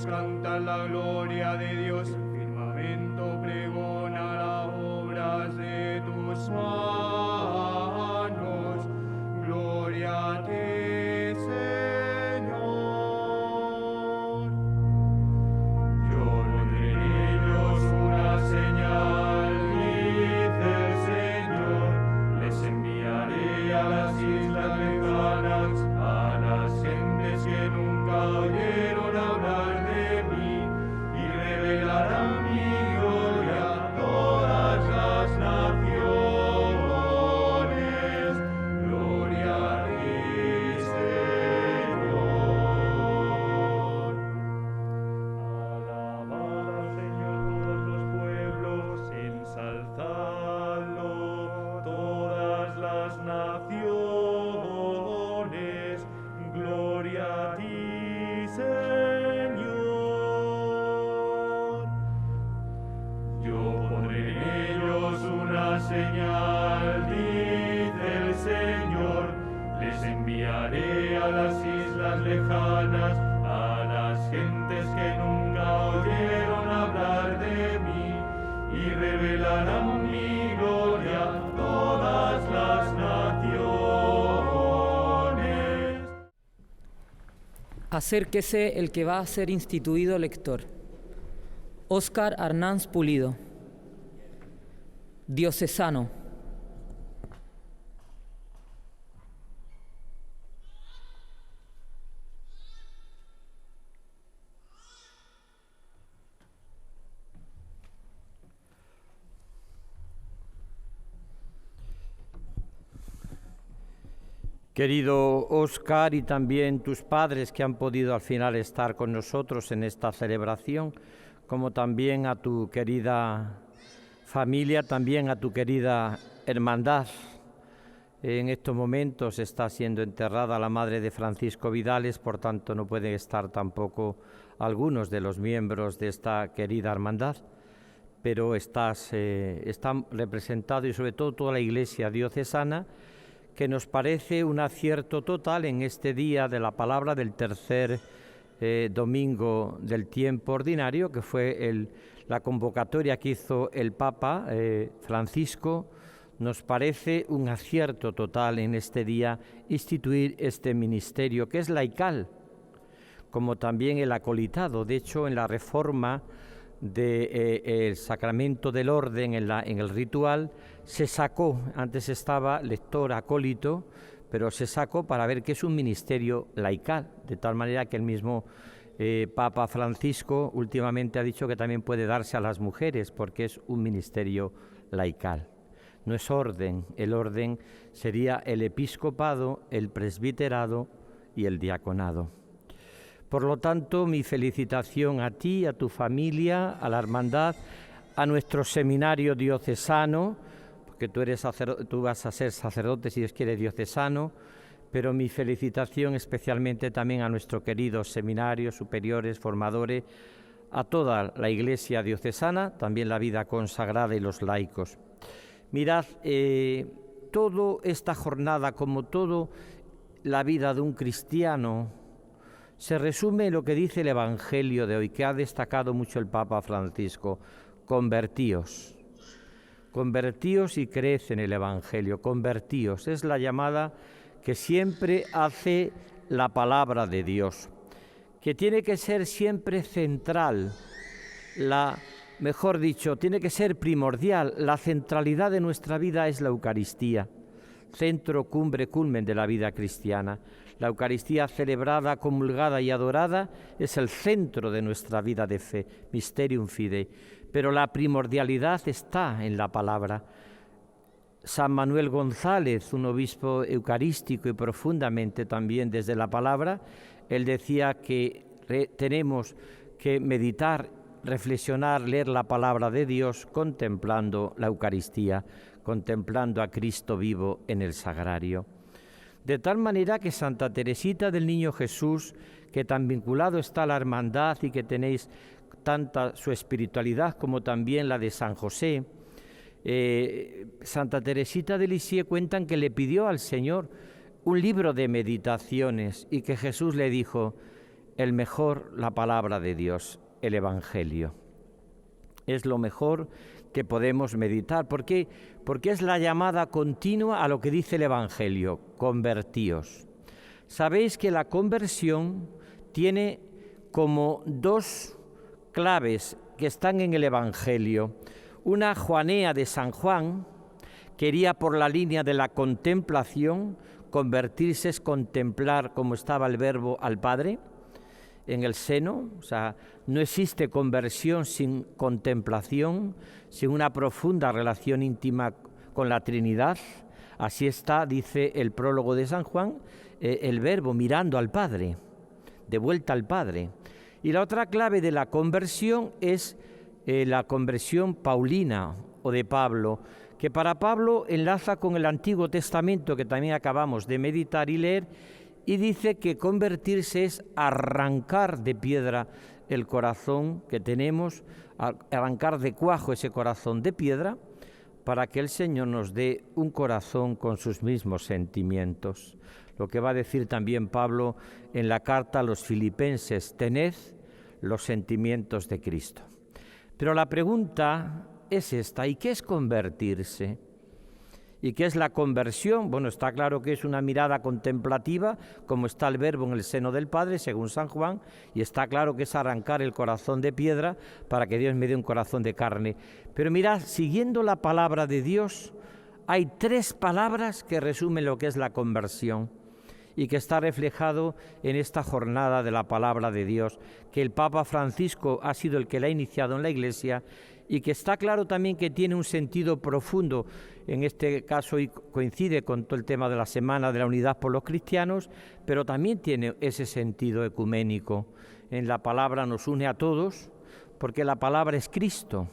cielos cantan la gloria de Dios, el firmamento pregona las obras de tus manos. Gloria a ti, Señor. Yo pondré en ellos una señal, dice el Señor. Les enviaré a las islas lejanas, a las gentes que nunca oyeron hablar de mí, y revelarán mi gloria a todas las naciones. Gloria a ti, Señor. Alabad al Señor todos los pueblos, ensalzadlo todas las naciones. Gloria a ti, Señor. Yo pondré en ellos una señal, dice el Señor. Les enviaré a las islas lejanas, a las gentes que nunca oyeron hablar de mí, y revelarán mi gloria a todas las naciones. Acérquese el que va a ser instituido lector. Óscar Arnanz Pulido, diocesano. Querido Óscar, y también tus padres que han podido al final estar con nosotros en esta celebración, como también a tu querida familia, también a tu querida hermandad. En estos momentos está siendo enterrada la madre de Francisco Vidales, por tanto no pueden estar tampoco algunos de los miembros de esta querida hermandad, pero están representados, y sobre todo toda la Iglesia diocesana, que nos parece un acierto total en este día de la palabra del tercer domingo del tiempo ordinario, que fue la convocatoria que hizo el Papa Francisco. Nos parece un acierto total en este día instituir este ministerio, que es laical, como también el acolitado. De hecho, en la reforma del sacramento del orden en el ritual se sacó, antes estaba lector acólito, pero se sacó para ver que es un ministerio laical, de tal manera que el mismo Papa Francisco últimamente ha dicho que también puede darse a las mujeres porque es un ministerio laical. No es orden, el orden sería el episcopado, el presbiterado y el diaconado. Por lo tanto, mi felicitación a ti, a tu familia, a la hermandad, a nuestro seminario diocesano, porque tú vas a ser sacerdote, si Dios quiere, diocesano, pero mi felicitación especialmente también a nuestro querido seminario, superiores, formadores, a toda la Iglesia diocesana, también la vida consagrada y los laicos. Mirad, toda esta jornada, como toda la vida de un cristiano, se resume en lo que dice el Evangelio de hoy, que ha destacado mucho el Papa Francisco: convertíos. Convertíos y creed en el Evangelio, convertíos. Es la llamada que siempre hace la palabra de Dios, que tiene que ser siempre central, mejor dicho, tiene que ser primordial. La centralidad de nuestra vida es la Eucaristía, centro, cumbre, culmen de la vida cristiana. La Eucaristía celebrada, comulgada y adorada es el centro de nuestra vida de fe, Mysterium Fidei, pero la primordialidad está en la palabra. San Manuel González, un obispo eucarístico y profundamente también desde la palabra, él decía que tenemos que meditar, reflexionar, leer la palabra de Dios contemplando la Eucaristía, contemplando a Cristo vivo en el sagrario. De tal manera que Santa Teresita del Niño Jesús, que tan vinculado está a la hermandad y que tenéis tanta su espiritualidad como también la de San José, Santa Teresita de Lisieux cuentan que le pidió al Señor un libro de meditaciones y que Jesús le dijo: el mejor, la palabra de Dios, el Evangelio. Es lo mejor que podemos meditar. ¿Por qué? Porque es la llamada continua a lo que dice el Evangelio, convertíos. Sabéis que la conversión tiene como dos claves que están en el Evangelio. Una, Juanea de San Juan, quería por la línea de la contemplación. Convertirse es contemplar cómo estaba el Verbo al Padre en el seno. O sea, no existe conversión sin contemplación, sin una profunda relación íntima con la Trinidad. Así está, dice el prólogo de San Juan, el Verbo mirando al Padre, de vuelta al Padre. Y la otra clave de la conversión es la conversión paulina o de Pablo, que para Pablo enlaza con el Antiguo Testamento, que también acabamos de meditar y leer, y dice que convertirse es arrancar de piedra el corazón que tenemos, arrancar de cuajo ese corazón de piedra, para que el Señor nos dé un corazón con sus mismos sentimientos. Lo que va a decir también Pablo en la carta a los Filipenses: tened los sentimientos de Cristo. Pero la pregunta es esta: ¿y qué es convertirse? ¿Y qué es la conversión? Bueno, está claro que es una mirada contemplativa, como está el Verbo en el seno del Padre, según San Juan, y está claro que es arrancar el corazón de piedra para que Dios me dé un corazón de carne. Pero mirad, siguiendo la palabra de Dios, hay 3 palabras que resumen lo que es la conversión y que está reflejado en esta jornada de la palabra de Dios, que el Papa Francisco ha sido el que la ha iniciado en la Iglesia y que está claro también que tiene un sentido profundo. En este caso y coincide con todo el tema de la Semana de la Unidad por los Cristianos, pero también tiene ese sentido ecuménico. En la palabra nos une a todos, porque la palabra es Cristo.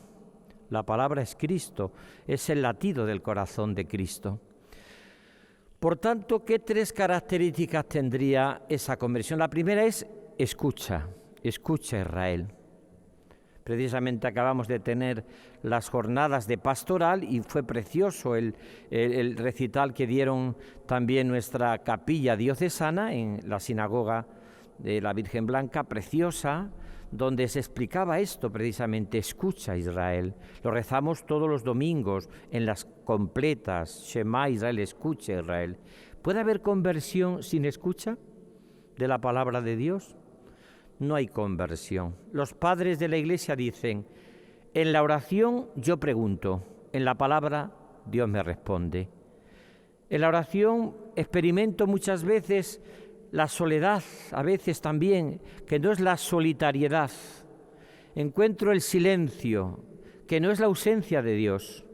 La palabra es Cristo, es el latido del corazón de Cristo. Por tanto, ¿qué 3 características tendría esa conversión? La primera es escucha, escucha Israel. Precisamente acabamos de tener las jornadas de pastoral y fue precioso el recital que dieron también nuestra capilla diocesana en la sinagoga de la Virgen Blanca, preciosa, donde se explicaba esto precisamente: escucha Israel. Lo rezamos todos los domingos en las completas, Shema Israel, escucha Israel. ¿Puede haber conversión sin escucha de la palabra de Dios? No hay conversión. Los padres de la Iglesia dicen: en la oración yo pregunto, en la palabra Dios me responde. En la oración experimento muchas veces la soledad, a veces también, que no es la solitariedad. Encuentro el silencio, que no es la ausencia de Dios.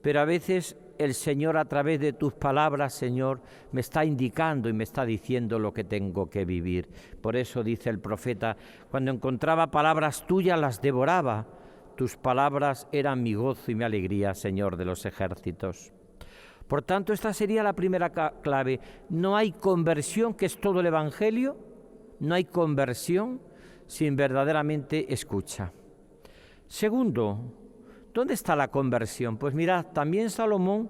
Pero a veces el Señor, a través de tus palabras, Señor, me está indicando y me está diciendo lo que tengo que vivir. Por eso dice el profeta: cuando encontraba palabras tuyas las devoraba. Tus palabras eran mi gozo y mi alegría, Señor de los ejércitos. Por tanto, esta sería la primera clave. No hay conversión, que es todo el Evangelio, no hay conversión sin verdaderamente escucha. Segundo, ¿dónde está la conversión? Pues mirad, también Salomón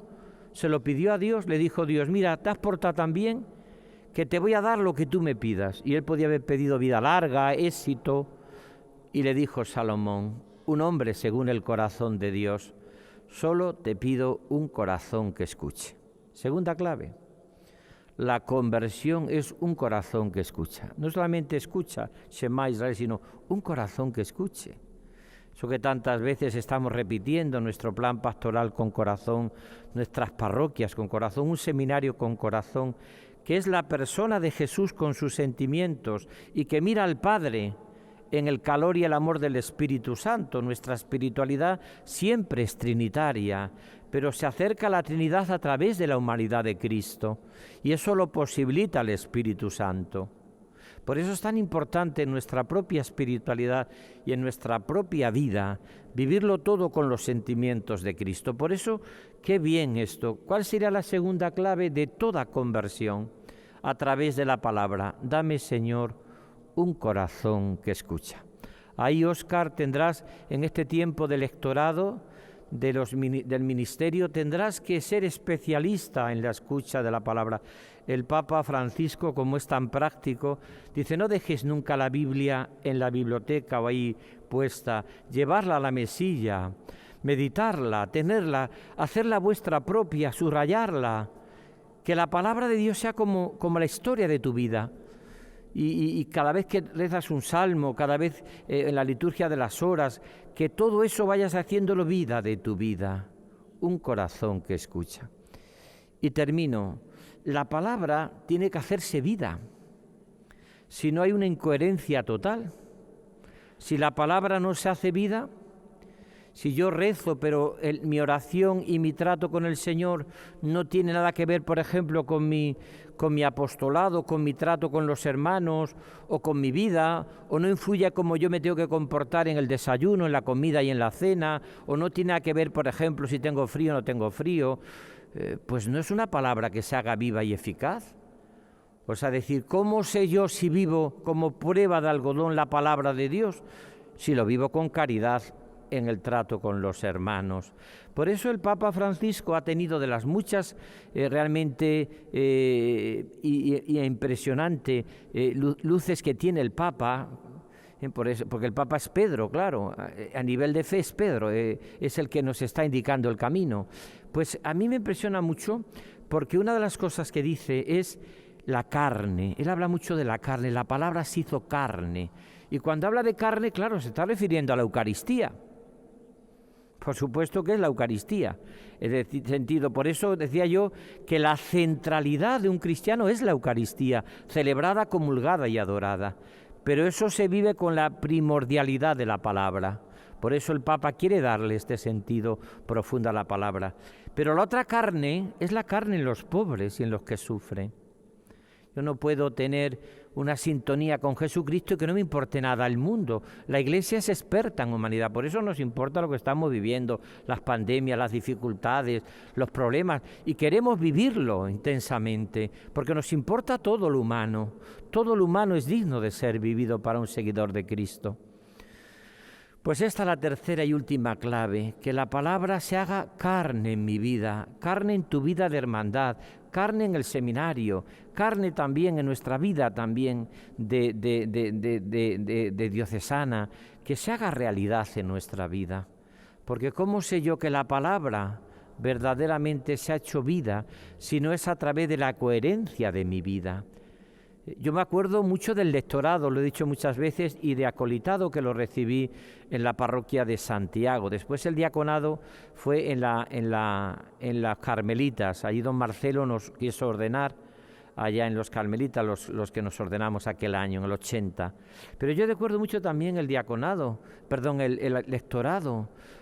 se lo pidió a Dios, le dijo Dios: mira, te has portado tan bien que te voy a dar lo que tú me pidas. Y él podía haber pedido vida larga, éxito, y le dijo Salomón: un hombre según el corazón de Dios, solo te pido un corazón que escuche. Segunda clave, la conversión es un corazón que escucha. No solamente escucha Shema Israel, sino un corazón que escuche. Eso que tantas veces estamos repitiendo, nuestro plan pastoral con corazón, nuestras parroquias con corazón, un seminario con corazón, que es la persona de Jesús con sus sentimientos y que mira al Padre en el calor y el amor del Espíritu Santo. Nuestra espiritualidad siempre es trinitaria, pero se acerca a la Trinidad a través de la humanidad de Cristo, y eso lo posibilita el Espíritu Santo. Por eso es tan importante en nuestra propia espiritualidad y en nuestra propia vida vivirlo todo con los sentimientos de Cristo. Por eso, qué bien esto. ¿Cuál sería la segunda clave de toda conversión? A través de la palabra: dame, Señor, un corazón que escucha. Ahí, Óscar, tendrás en este tiempo de lectorado del ministerio, tendrás que ser especialista en la escucha de la palabra. El Papa Francisco, como es tan práctico, dice: no dejes nunca la Biblia en la biblioteca o ahí puesta, llevarla a la mesilla, meditarla, tenerla, hacerla vuestra propia, subrayarla, que la palabra de Dios sea como la historia de tu vida. Y cada vez que rezas un salmo, cada vez en la liturgia de las horas, que todo eso vayas haciéndolo vida de tu vida, un corazón que escucha. Y termino, la palabra tiene que hacerse vida, si no hay una incoherencia total. Si la palabra no se hace vida, si yo rezo, pero mi oración y mi trato con el Señor no tiene nada que ver, por ejemplo, con mi apostolado, con mi trato con los hermanos o con mi vida, o no influye cómo yo me tengo que comportar en el desayuno, en la comida y en la cena, o no tiene nada que ver, por ejemplo, si tengo frío o no tengo frío, pues no es una palabra que se haga viva y eficaz. O sea, decir, ¿cómo sé yo si vivo como prueba de algodón la palabra de Dios? Si lo vivo con caridad en el trato con los hermanos. Por eso el Papa Francisco ha tenido de las muchas realmente impresionante luces que tiene el Papa, porque el Papa es Pedro, claro, a nivel de fe es Pedro, es el que nos está indicando el camino. Pues a mí me impresiona mucho porque una de las cosas que dice es la carne. Él habla mucho de la carne, la palabra se hizo carne. Y cuando habla de carne, claro, se está refiriendo a la Eucaristía. Por supuesto que es la Eucaristía. Es sentido, por eso decía yo que la centralidad de un cristiano es la Eucaristía, celebrada, comulgada y adorada. Pero eso se vive con la primordialidad de la palabra. Por eso el Papa quiere darle este sentido profundo a la palabra. Pero la otra carne es la carne en los pobres y en los que sufren. Yo no puedo tener una sintonía con Jesucristo y que no me importe nada el mundo. La Iglesia es experta en humanidad, por eso nos importa lo que estamos viviendo, las pandemias, las dificultades, los problemas, y queremos vivirlo intensamente, porque nos importa todo lo humano. Todo lo humano es digno de ser vivido para un seguidor de Cristo. Pues esta es la tercera y última clave, que la palabra se haga carne en mi vida, carne en tu vida de hermandad, carne en el seminario, carne también en nuestra vida también de diocesana, que se haga realidad en nuestra vida. Porque ¿cómo sé yo que la palabra verdaderamente se ha hecho vida si no es a través de la coherencia de mi vida? Yo me acuerdo mucho del lectorado, lo he dicho muchas veces, y de acolitado que lo recibí en la parroquia de Santiago. Después el diaconado fue en las Carmelitas. Allí don Marcelo nos quiso ordenar, allá en los Carmelitas, los que nos ordenamos aquel año, en el 80. Pero yo recuerdo mucho también el lectorado,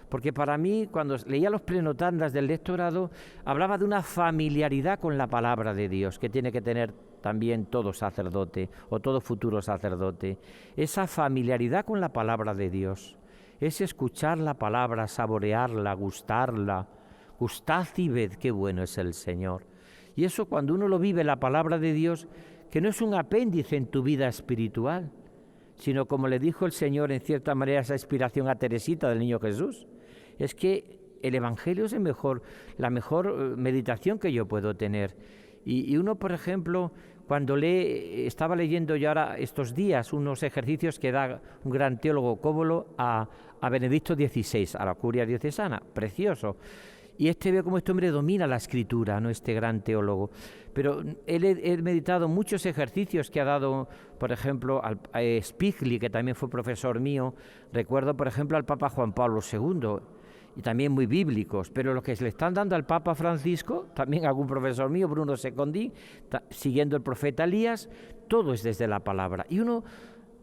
porque para mí, cuando leía los plenotandas del lectorado, hablaba de una familiaridad con la palabra de Dios que tiene que tener también todo sacerdote o todo futuro sacerdote. Esa familiaridad con la palabra de Dios, es escuchar la palabra, saborearla, gustarla. Gustad y ved qué bueno es el Señor. Y eso, cuando uno lo vive, la palabra de Dios, que no es un apéndice en tu vida espiritual, sino como le dijo el Señor en cierta manera esa inspiración a Teresita del Niño Jesús, es que el Evangelio es la mejor meditación que yo puedo tener. Y uno, por ejemplo, cuando estaba leyendo yo ahora estos días unos ejercicios que da un gran teólogo Cóbolo a Benedicto XVI, a la curia diocesana, precioso. Y ve cómo este hombre domina la escritura, ¿no? Este gran teólogo. Pero he meditado muchos ejercicios que ha dado, por ejemplo, a Spigli, que también fue profesor mío. Recuerdo, por ejemplo, al Papa Juan Pablo II, y también muy bíblicos. Pero los que se le están dando al Papa Francisco, también algún profesor mío, Bruno Secondi, siguiendo el profeta Elías, todo es desde la palabra. Y uno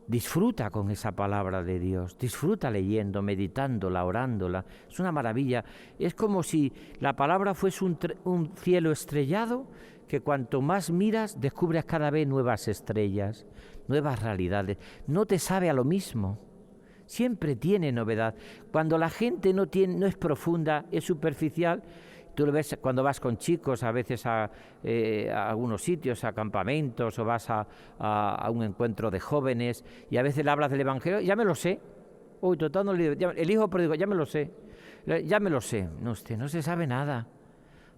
disfruta con esa palabra de Dios, disfruta leyendo, meditándola, orándola. Es una maravilla. Es como si la palabra fuese un cielo estrellado, que cuanto más miras, descubres cada vez nuevas estrellas, nuevas realidades. No te sabe a lo mismo, siempre tiene novedad. Cuando la gente no es profunda, es superficial. Tú lo ves cuando vas con chicos, a veces a algunos sitios, a campamentos, o vas a un encuentro de jóvenes, y a veces le hablas del Evangelio, ya me lo sé. Uy, total, no le digo, el hijo pródigo, ya me lo sé. Ya me lo sé. No, usted no se sabe nada.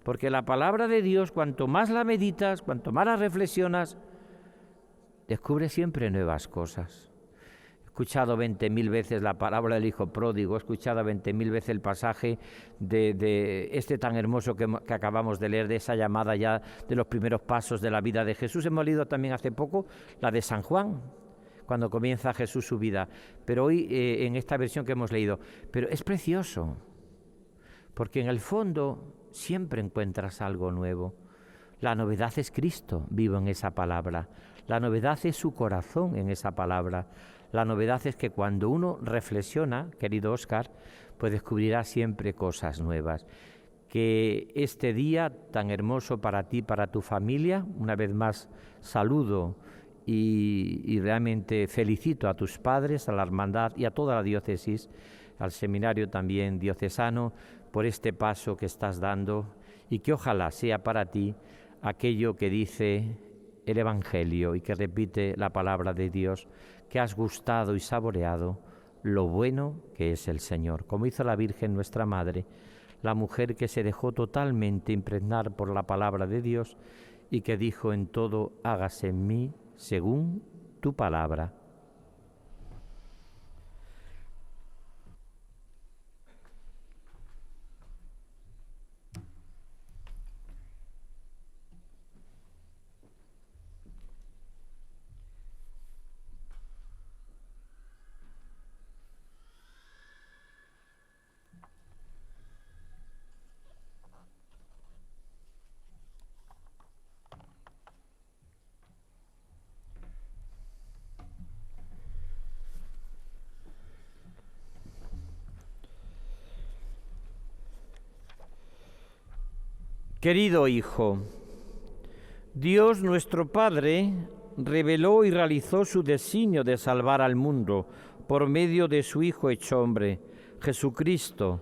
Porque la palabra de Dios, cuanto más la meditas, cuanto más la reflexionas, descubres siempre nuevas cosas. He escuchado 20.000 veces la parábola del hijo pródigo, he escuchado 20.000 veces el pasaje de este tan hermoso que acabamos de leer, de esa llamada ya de los primeros pasos de la vida de Jesús. Hemos leído también hace poco la de San Juan, cuando comienza Jesús su vida. Pero hoy en esta versión que hemos leído. Pero es precioso, porque en el fondo siempre encuentras algo nuevo. La novedad es Cristo vivo en esa palabra. La novedad es su corazón en esa palabra. La novedad es que cuando uno reflexiona, querido Óscar, pues descubrirá siempre cosas nuevas. Que este día tan hermoso para ti, para tu familia, una vez más saludo y realmente felicito a tus padres, a la hermandad y a toda la diócesis, al seminario también diocesano, por este paso que estás dando y que ojalá sea para ti aquello que dice el Evangelio y que repite la palabra de Dios, que has gustado y saboreado lo bueno que es el Señor, como hizo la Virgen nuestra Madre, la mujer que se dejó totalmente impregnar por la palabra de Dios y que dijo en todo, hágase en mí según tu palabra. Querido Hijo, Dios nuestro Padre reveló y realizó su designio de salvar al mundo por medio de su Hijo hecho hombre, Jesucristo,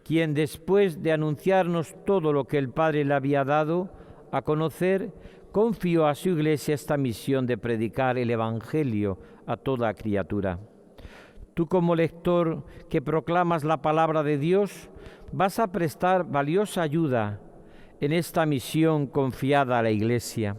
quien después de anunciarnos todo lo que el Padre le había dado a conocer, confió a su Iglesia esta misión de predicar el Evangelio a toda criatura. Tú como lector que proclamas la palabra de Dios, vas a prestar valiosa ayuda en esta misión confiada a la Iglesia.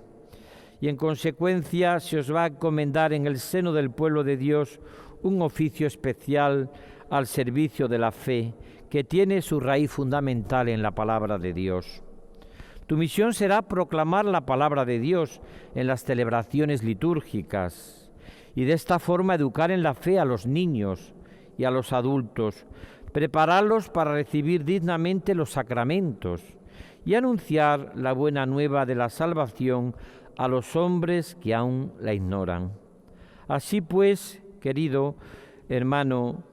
Y en consecuencia se os va a encomendar en el seno del pueblo de Dios un oficio especial al servicio de la fe, que tiene su raíz fundamental en la palabra de Dios. Tu misión será proclamar la palabra de Dios en las celebraciones litúrgicas y de esta forma educar en la fe a los niños y a los adultos, prepararlos para recibir dignamente los sacramentos y anunciar la buena nueva de la salvación a los hombres que aún la ignoran. Así pues, querido hermano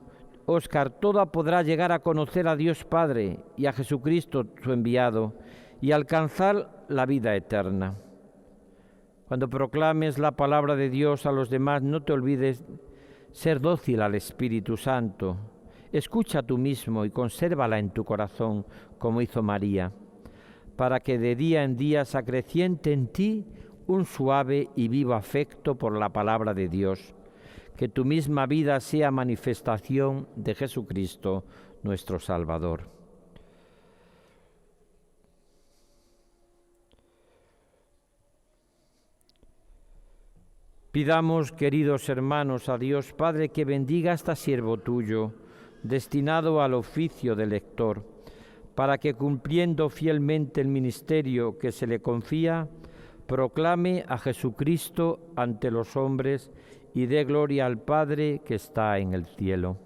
Óscar, toda podrá llegar a conocer a Dios Padre y a Jesucristo su enviado y alcanzar la vida eterna. Cuando proclames la palabra de Dios a los demás, no te olvides ser dócil al Espíritu Santo. Escucha tú mismo y consérvala en tu corazón, como hizo María, para que de día en día se acreciente en ti un suave y vivo afecto por la palabra de Dios, que tu misma vida sea manifestación de Jesucristo, nuestro Salvador. Pidamos, queridos hermanos, a Dios Padre que bendiga a este siervo tuyo, destinado al oficio de lector, para que cumpliendo fielmente el ministerio que se le confía, proclame a Jesucristo ante los hombres y dé gloria al Padre que está en el cielo.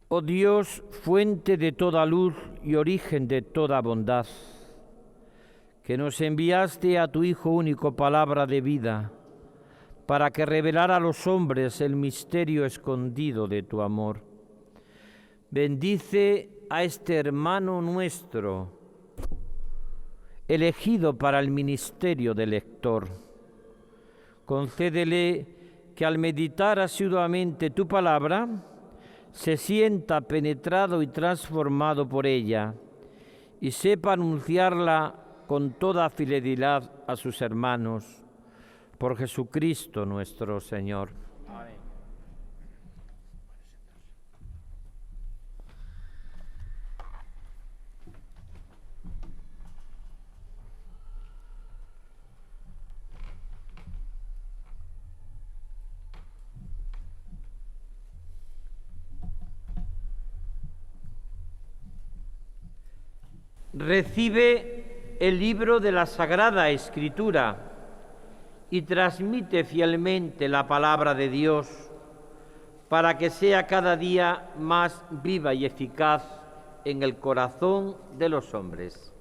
Oh Dios, fuente de toda luz y origen de toda bondad, que nos enviaste a tu Hijo único palabra de vida, para que revelara a los hombres el misterio escondido de tu amor. Bendice a este hermano nuestro, elegido para el ministerio de lector. Concédele que al meditar asiduamente tu palabra, se sienta penetrado y transformado por ella, y sepa anunciarla con toda fidelidad a sus hermanos. Por Jesucristo nuestro Señor. Amén. Recibe el libro de la Sagrada Escritura y transmite fielmente la palabra de Dios para que sea cada día más viva y eficaz en el corazón de los hombres.